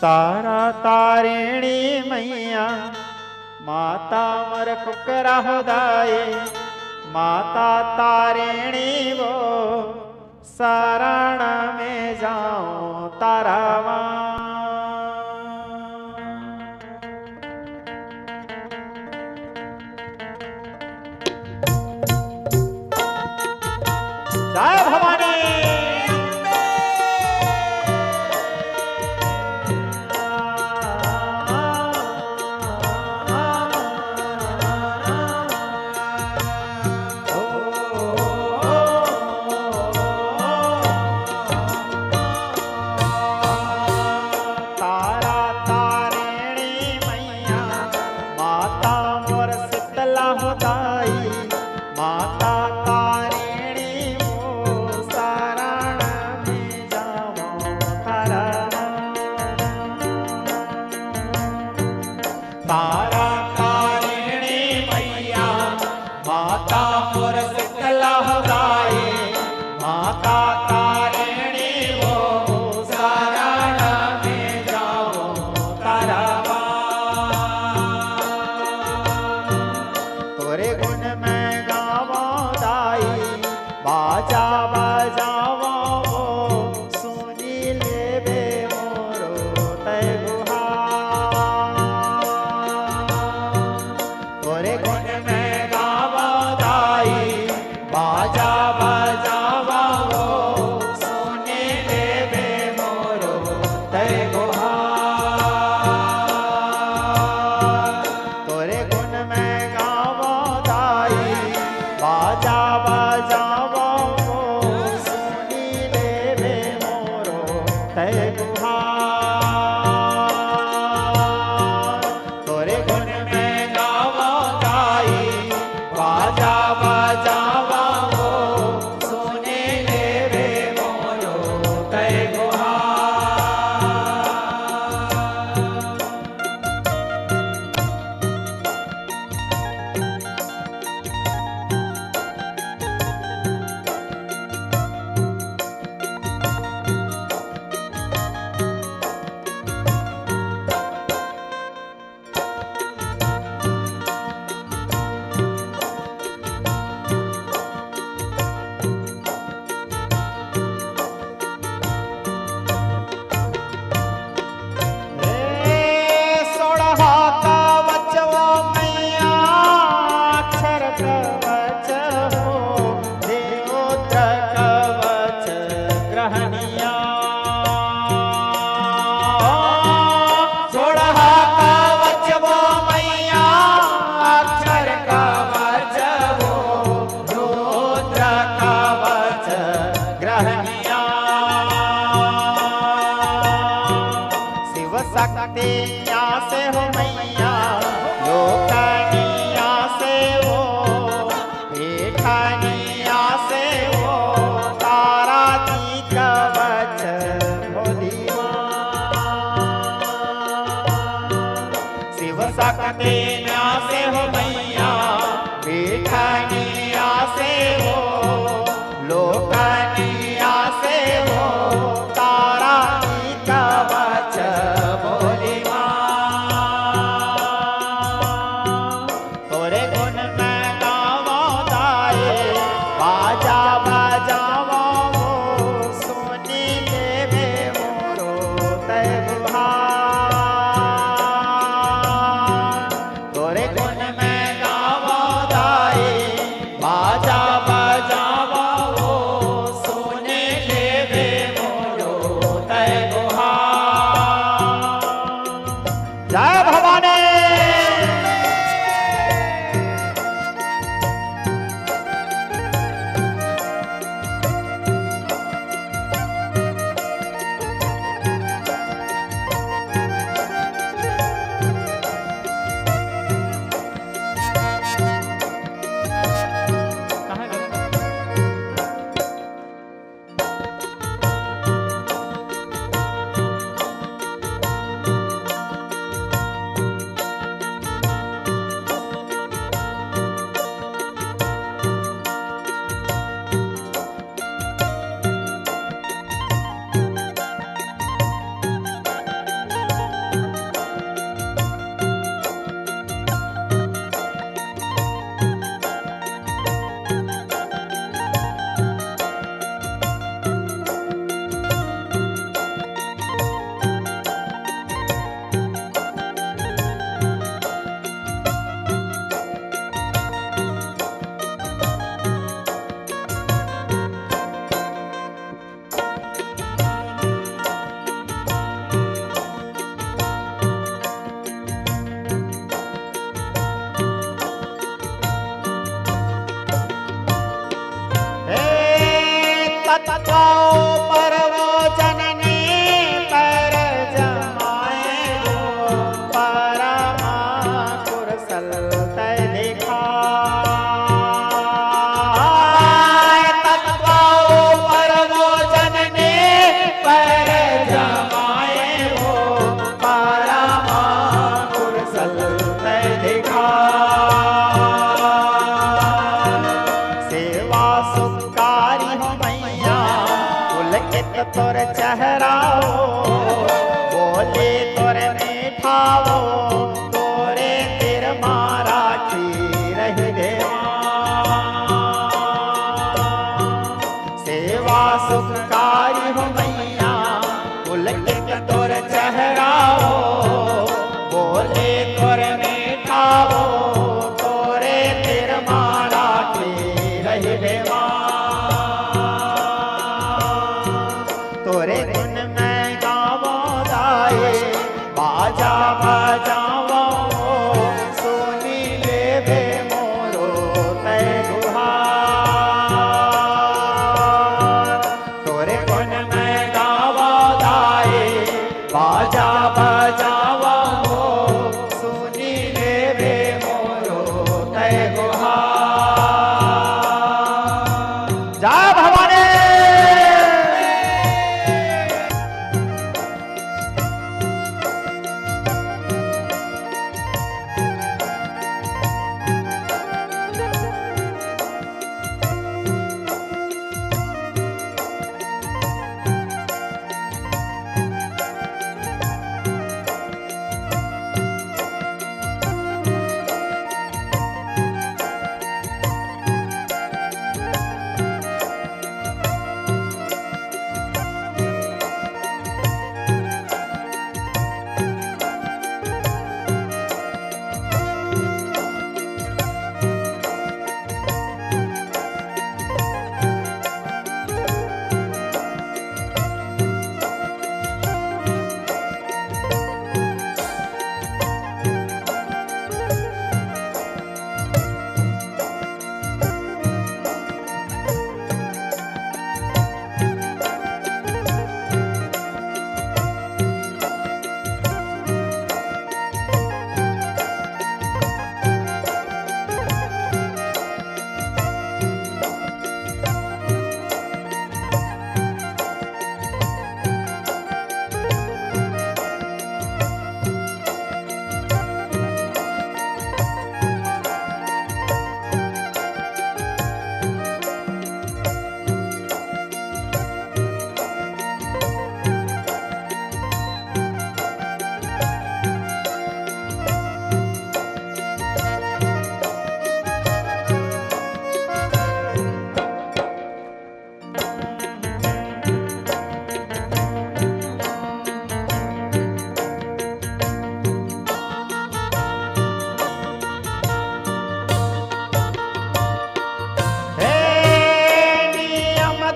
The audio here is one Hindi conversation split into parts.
तारा तारिणी मैया माता मर कुकरा होदाए माता तारिणी वो शरण में जाऊं तारा जय भवानी तारा तारिणी मैया माता मोर शीतला होदाई माता तारिणी वो शरण में जाओ तारा तोरे गुण में गावो दाई बाजा बजावो सुनी लेबे मोरो तय शक्तिया से हो मैया लोकनिया से वो पेठनिया से वो तारा दी कवच भोली शिव शक्तिया से हो मैया पेठनिया से वो लोकनिया से वो तारा दी कवच बजावा हो सुनी ले वे मोरो तय गुहार। जय भवानी।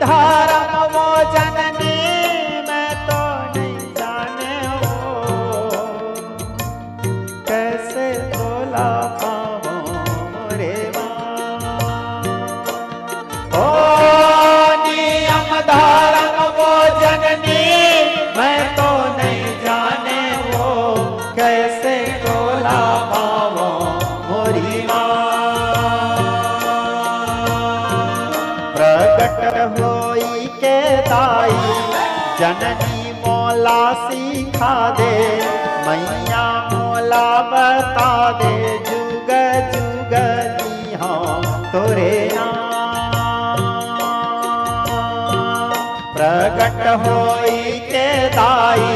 धर्म वो जननी मैं तो नहीं जाने हो कैसे तोला पाऊं रे ओ नियम धर्म वो जननी मैं तो नहीं जाने हो कैसे तोला पाऊं मोरी प्रकट होई के दाई जननी मोला सिखा दे मैया मोला बता दे जुग जुग लीहा तोरे नाम प्रकट होई के दाई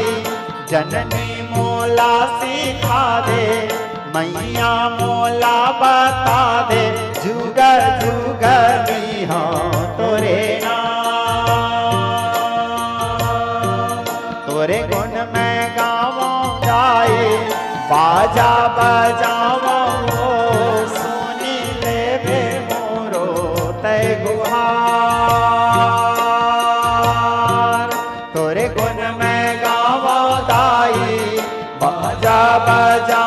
जननी मोला सिखा दे मैया मोला बता दे जुग जुग लीहा तोरे नाम तोरे गुण में गावों जाए बाजा बजावो सुनी ले बे मोरो तय गुहार तोरे गुण में गावों दाई बाजा बजा